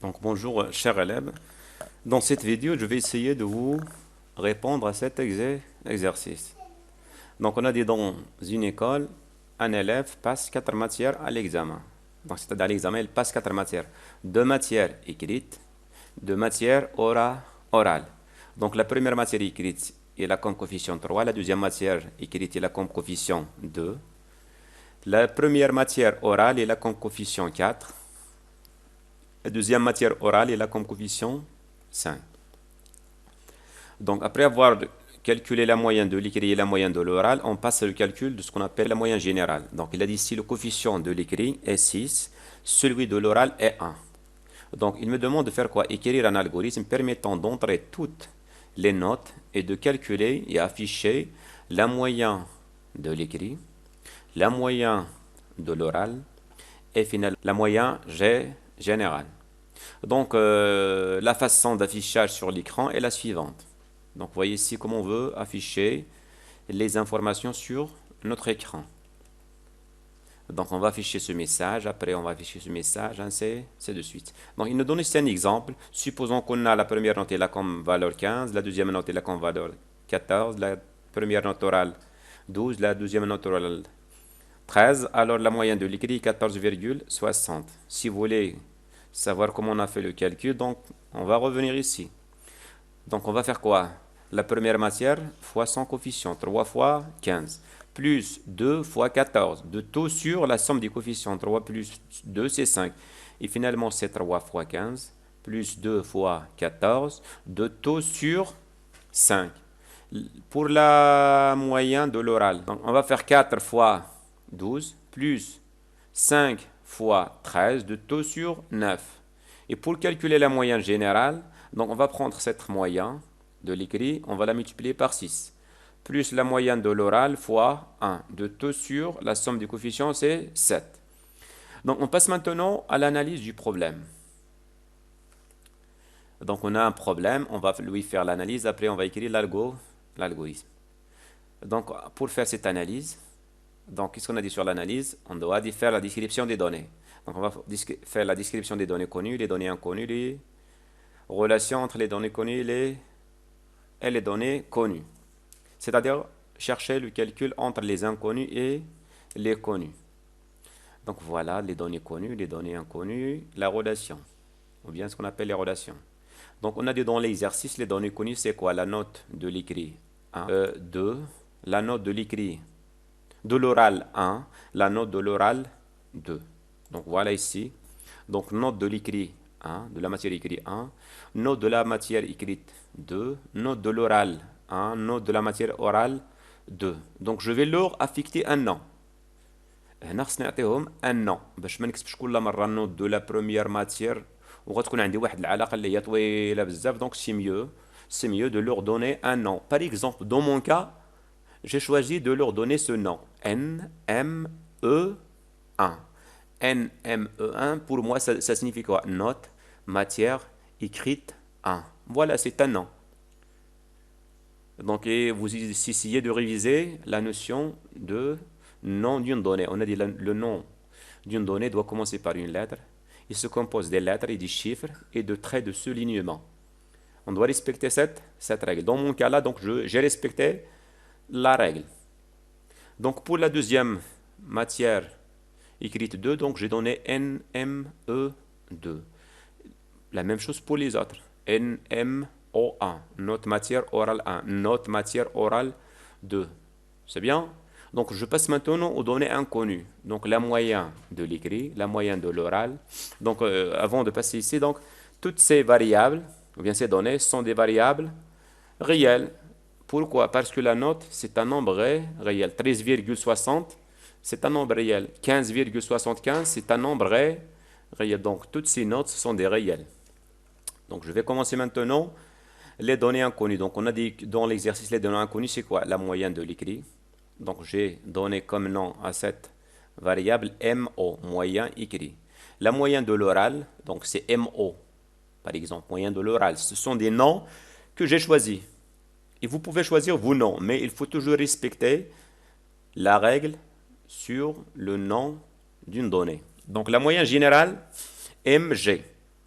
Donc bonjour chers élèves. Dans cette vidéo, je vais essayer de vous répondre à cet exercice. Donc on a dit dans une école, un élève passe 4 matières à l'examen. Donc c'est-à-dire à l'examen, il passe 4 matières. 2 matières écrites, 2 matières orales. Donc la première matière écrite, il a comme coefficient 3, la deuxième matière écrite, il a comme coefficient 2. La première matière orale, il a comme coefficient 4. La deuxième matière orale, il a comme coefficient 5. Donc, après avoir calculé la moyenne de l'écrit et la moyenne de l'oral, on passe au calcul de ce qu'on appelle la moyenne générale. Donc, il a dit si le coefficient de l'écrit est 6, celui de l'oral est 1. Donc, il me demande de faire quoi? Écrire un algorithme permettant d'entrer toutes les notes et de calculer et afficher la moyenne de l'écrit, la moyenne de l'oral et finalement la moyenne générale. Donc, la façon d'affichage sur l'écran est la suivante. Donc, voyez ici comment on veut afficher les informations sur notre écran. Donc, on va afficher ce message, après on va afficher ce message, ainsi de suite. Donc, il nous donne ici un exemple. Supposons qu'on a la première note là comme valeur 15, la deuxième note là comme valeur 14, la première note orale 12, la deuxième note orale 13. Alors, la moyenne de l'écrit est 14,60. Si vous voulez savoir comment on a fait le calcul, donc on va revenir ici. Donc on va faire quoi? La première matière fois son coefficient, 3 fois 15, plus 2 fois 14, de taux sur la somme des coefficients, 3 plus 2 c'est 5. Et finalement c'est 3 fois 15, plus 2 fois 14, de taux sur 5. Pour la moyenne de l'oral, on va faire 4 fois 12, plus 5 fois 13, de taux sur 9. Et pour calculer la moyenne générale, donc on va prendre cette moyenne de l'écrit, on va la multiplier par 6. Plus la moyenne de l'oral fois 1. De taux sur la somme des coefficients, c'est 7. Donc on passe maintenant à l'analyse du problème. Donc on a un problème, on va lui faire l'analyse, après on va écrire l'algorithme. Donc pour faire cette analyse, donc qu'est-ce qu'on a dit sur l'analyse? On doit faire la description des données. Donc on va faire la description des données connues, les données inconnues, les relations entre les données connues et les données connues. C'est-à-dire chercher le calcul entre les inconnus et les connus. Donc voilà les données connues, les données inconnues, la relation, ou bien ce qu'on appelle les relations. Donc on a dit dans l'exercice, les données connues, c'est quoi? La note de l'écrit 1, 2, la note de l'écrit de l'oral 1, la note de l'oral 2. Donc voilà ici. Donc note de l'écrit 1, de la matière écrite 1, note de la matière écrite 2, note de l'oral 1, note de la matière orale 2. Donc je vais leur affecter un nom. هنا خصني نعطيهم ان نو باش ما نكتبش كل مره النوت دو لا بروميير ماتير وغتكون عندي واحد العلاقه اللي هي طويله بزاف. دونك c'est mieux de leur donner un nom. Par exemple, dans mon cas, j'ai choisi de leur donner ce nom NME1. NME1, pour moi, ça signifie quoi? Note, matière, écrite 1. Voilà, c'est un nom. Donc, et vous essayez de réviser la notion de nom d'une donnée. On a dit le nom d'une donnée doit commencer par une lettre. Il se compose des lettres et des chiffres et de traits de soulignement. On doit respecter cette règle. Dans mon cas là, donc j'ai respecté la règle. Donc pour la deuxième matière écrite 2, donc j'ai donné NME2. La même chose pour les autres. NMO1, note matière orale 1, note matière orale 2. C'est bien? Donc je passe maintenant aux données inconnues. Donc la moyenne de l'écrit, la moyenne de l'oral. Donc avant de passer ici, donc toutes ces variables, ou bien ces données, sont des variables réelles. Pourquoi? Parce que la note, c'est un nombre réel. 13,60, c'est un nombre réel. 15,75, c'est un nombre réel. Donc toutes ces notes sont des réels. Donc je vais commencer maintenant les données inconnues. Donc on a dit dans l'exercice les données inconnues, c'est quoi? La moyenne de l'écrit. Donc j'ai donné comme nom à cette variable MO, moyen écrit. La moyenne de l'oral, donc c'est MO, par exemple, moyenne de l'oral. Ce sont des noms que j'ai choisis. Et vous pouvez choisir vos noms, mais il faut toujours respecter la règle sur le nom d'une donnée. Donc la moyenne générale, MG.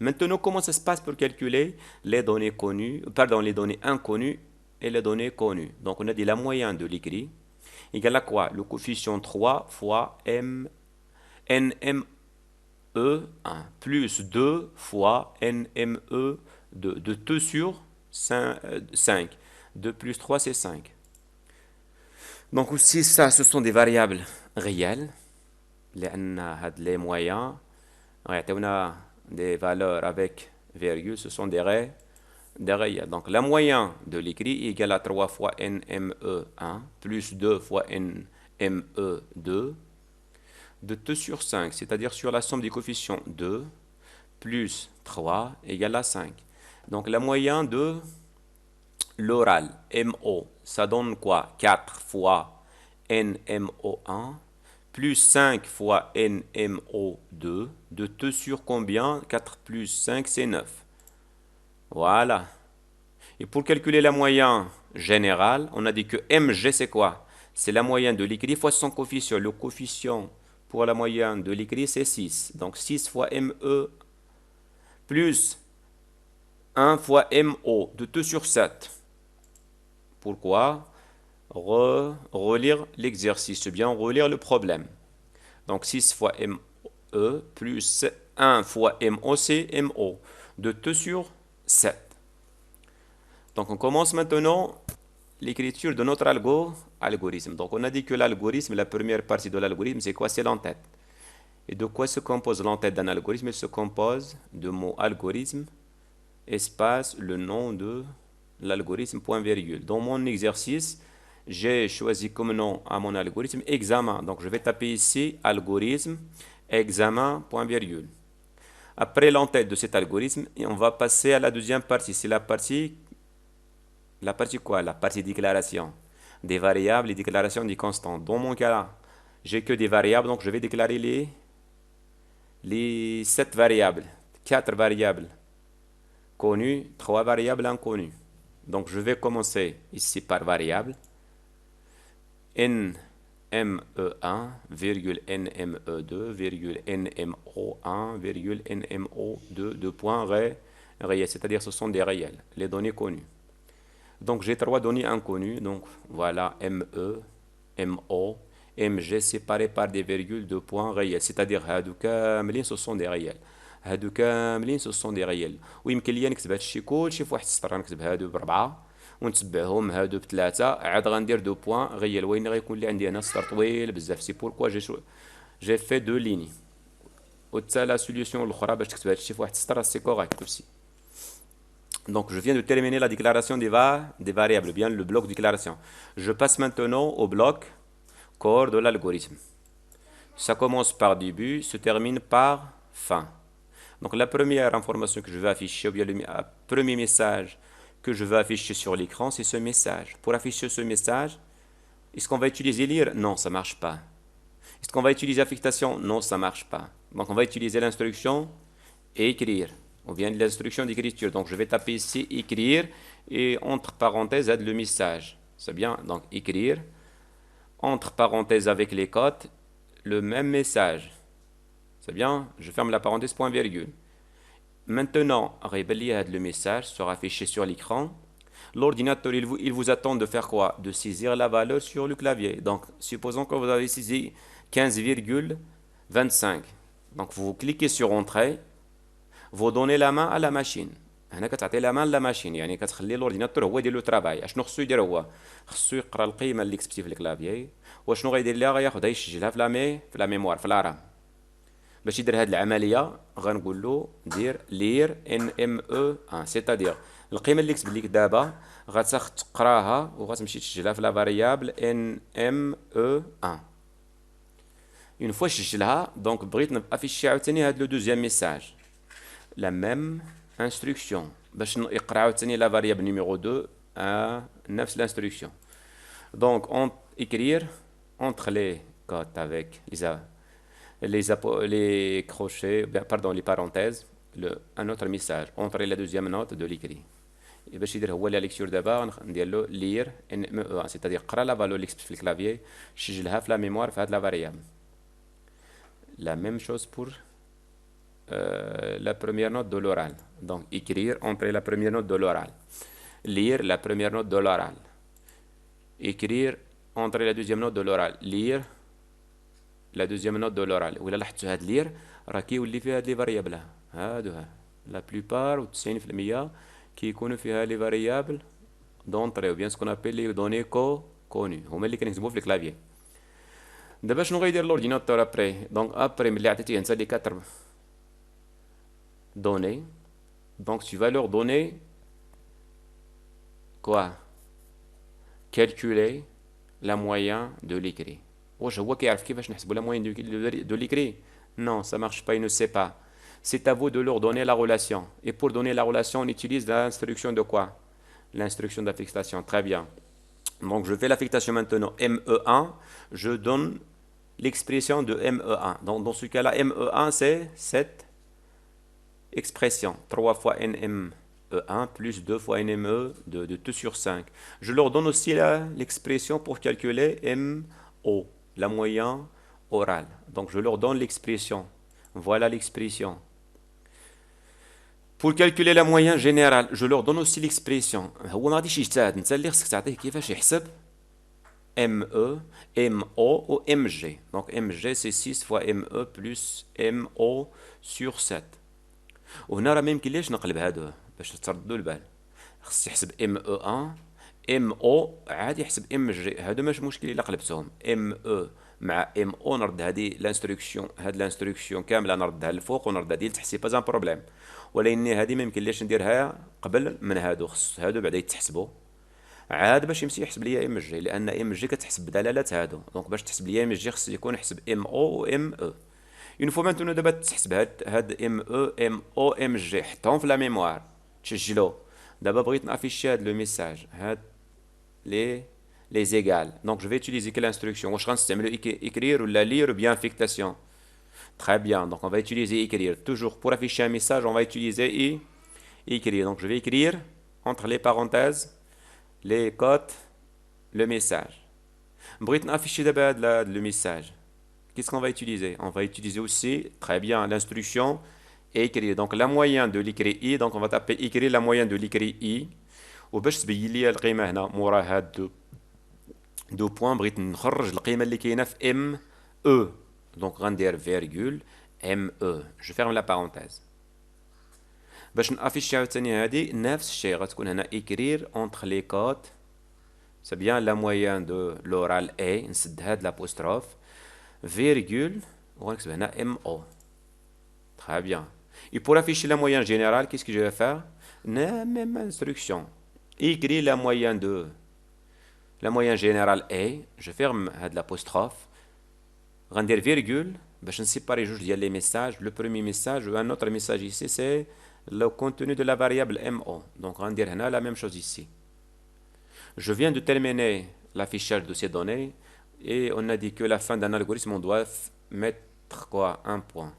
Maintenant, comment ça se passe pour calculer les données connues, pardon, les données inconnues et les données connues? Donc, on a dit la moyenne de l'écrit égale à quoi? Le coefficient 3 fois NME1 plus 2 fois NME2 de 2 sur 5. 2 plus 3, c'est 5. Donc aussi ça, ce sont des variables réelles. Les moyens, on a des valeurs avec virgule, ce sont des réels. Donc la moyenne de l'écrit est égale à 3 fois NME1 plus 2 fois NME2 de 2 sur 5, c'est-à-dire sur la somme des coefficients 2 plus 3 égale à 5. Donc la moyenne de l'oral, MO, ça donne quoi? 4 fois NMO1 plus 5 fois NMO2 de 2 sur combien? 4 plus 5, c'est 9. Voilà. Et pour calculer la moyenne générale, on a dit que MG, c'est quoi? C'est la moyenne de l'écrit fois son coefficient. Le coefficient pour la moyenne de l'écrit, c'est 6. Donc 6 fois ME plus 1 fois MO de 2 sur 7. Pourquoi? Relire l'exercice, bien relire le problème. Donc 6 fois ME plus 1 fois MO, c'est MO de 2 sur 7. Donc on commence maintenant l'écriture de notre algorithme. Donc on a dit que l'algorithme, la première partie de l'algorithme, c'est quoi? C'est l'entête. Et de quoi se compose l'entête d'un algorithme? Il se compose de mots algorithme, espace, le nom de l'algorithme, point virgule. Dans mon exercice, j'ai choisi comme nom à mon algorithme examen. Donc je vais taper ici algorithme, examen, point virgule. Après l'entête de cet algorithme, on va passer à la deuxième partie. C'est la partie quoi? La partie déclaration des variables et déclaration des constants. Dans mon cas là, j'ai que des variables, donc je vais déclarer les 7 variables, 4 variables connues, 3 variables inconnues. Donc je vais commencer ici par variable NME1, NME2, NMO1, NMO2, de points réels, c'est-à-dire ce sont des réels, les données connues. Donc j'ai 3 données inconnues, donc voilà ME, MO, MG séparés par des virgules de points réels, c'est-à-dire هادو كاملين ce sont des réels. هادو كاملين ce sont des réels. ويمكن لي نكتب هادشي كلشي في واحد السطر، نكتب هادو بربعة ونتبعهم هادو بثلاثة، عاد غندير دو بوان غيال، وين غيكون لي عندي هنا سطر طويل بزاف. سي بوركوا جي في دو ليني. وتا لا سوليوشن الاخرى باش تكتب هادشي في واحد السطر سي كوريكت اوسي. Donc, je viens de terminer la déclaration des variables, bien le bloc déclaration. Je passe maintenant au bloc corps de l'algorithme. Ça commence par début, se termine par fin. Donc, la première information que je vais afficher, ou bien le premier message que je vais afficher sur l'écran, c'est ce message. Pour afficher ce message, est-ce qu'on va utiliser lire? Non, ça ne marche pas. Est-ce qu'on va utiliser affectation? Non, ça ne marche pas. Donc, on va utiliser l'instruction écrire, ou bien l'instruction d'écriture. Donc je vais taper ici écrire et entre parenthèses aide le message. C'est bien, donc écrire, entre parenthèses avec les cotes, le même message. C'est bien, je ferme la parenthèse point virgule. Maintenant, le message sera affiché sur l'écran. L'ordinateur, il vous attend de faire quoi? De saisir la valeur sur le clavier. Donc, supposons que vous avez saisi 15,25. Donc, vous cliquez sur Entrée. Vous donnez la main à la machine. هنا كتعطي لا مان لا ماشين، يعني كتخلي لورديناتور هو يدير لو ترافاي. اشنو خصو يدير؟ هو خصو يقرا القيمه اللي كتبتي في الكلافيي، وشنو غيدير ليها؟ غياخدها يسجلها في لا ميموار، في الرام. باش يدير هاد العمليه غنقول له دير لير ان ام او 1، سيتادير القيمه اللي كتب لك دابا غتقراها وغتمشي تسجلها في لا فاريابل ان ام او 1. اون فوا سجلها، دونك بغيت نافيشي عاوتاني هاد لو دوزيام ميساج، la même instruction باش يقرا عاوتاني la variable numéro 2 à نفس l'instruction. Donc on écrire entre les cotes avec les crochets, pardon, les parenthèses, un autre message entre la deuxième note de l'écrit. Et باش يدير هو la lecture دابا ندير له lire NME1، c'est-à-dire قرا la valeur اللي كتبت في الكلافيي سجلها في la mémoire في هاد la variable. La même chose pour la première note de l'oral. Donc, écrire, entrer la première note de l'oral. Lire la première note de l'oral. Écrire, entrer la deuxième note de l'oral. Lire la deuxième note de l'oral. وإلا لاحظتوا هاد lire راه كيولي فيها هاد لي فاريابل هادو لا بلوبار و 90% كيكونوا فيها لي فاريابل دونطري و بيان سكون ابيل لي دوني كوني هما اللي كنكتبوا في الكلافيي. دابا شنو غيدير لورديناتور ابري؟ دونك ابري ملي عطيتيه انت لي 4 données, donc tu vas leur donner quoi? Calculer la moyenne de l'écrit. واش هو كيعرف كيفاش نحسبوا la moyenne de l'écrit? Non, ça marche pas, il ne sait pas. C'est à vous de leur donner la relation. Et pour donner la relation, on utilise l'instruction de quoi? L'instruction d'affectation. Très bien. Donc je fais l'affectation maintenant. ME1, je donne l'expression de ME1. Donc dans ce cas-là, ME1, c'est cette expression. 3 fois NME1 plus 2 fois NME de 2 sur 5. Je leur donne aussi l'expression pour calculer MO, la moyenne orale. Donc je leur donne l'expression. Voilà l'expression. Pour calculer la moyenne générale, je leur donne aussi l'expression. هو ما غاديش يجتهد، انت اللي خصك تعطيه كيفاش يحسب ME, MO ou MG. Donc MG c'est 6 fois ME plus MO sur 7. وهنا راه ما يمكنليش نقلب هادو باش تردوا البال. خص يحسب ME1 MO عادي يحسب MG. هادو ماشي مشكل الا قلبتهم. ME مع MO نرد هادي لانستركسيون، هاد لانستركسيون كامله نردها للفوق ونرد هادي لتحت، سي با ان بروبليم. ولكن هادي ما يمكنليش نديرها قبل من هادو، خص هادو بعدا يتحسبوا عاد باش يمشي يحسب ليا ام جي، لان ام جي كتحسب بدلاله هادو. دونك باش تحسب ليا ام جي خص يكون يحسب ام او و ام او. اون فوا مانتونو دابا تحسب هاد ام او ام جي حطهم في لا ميموار تسجلو. دابا بغيت نافيشي هاد لو ميساج هاد les égales. Donc je vais utiliser quelle instruction? واش غنستعملو écrire ولا lire ou bien affectation? Très bien, donc on va utiliser écrire. Toujours pour afficher un message, on va utiliser écrire. Donc je vais écrire entre les parenthèses les cotes le message. بغيت نافيشي دابا هاد le message. Qu'est-ce qu'on va utiliser? On va utiliser aussi, très bien, l'instruction écrire. Donc la moyenne de l'écrit I, donc on va taper écrire la moyenne de l'écrit I. وباش تبين لي القيمه هنا مورا هاد دو بوان بغيت نخرج القيمه اللي كاينه في ام او. دونك غندير فيرغول ام او، جو فيرم لا بارونتيز. باش نافيشي عاوتاني هادي نفس الشيء، غتكون هنا écrire entre les cotes c'est bien la moyenne de l'oral A، نسد هاد l'apostrophe virgule وغنكتب هنا ام او. très bien. Et pour afficher la moyenne générale, qu'est-ce que je vais faire? La même instruction. Écrire la moyenne de la moyenne générale A, je ferme l'apostrophe, غندير virgule باش نسيباري جوج ديال لي ميساج. Le premier message ou un autre message ici c'est le contenu de la variable MO. Donc غندير هنا la même chose ici. Je viens de terminer l'affichage de ces données et on a dit que la fin d'un algorithme on doit mettre quoi? Un point.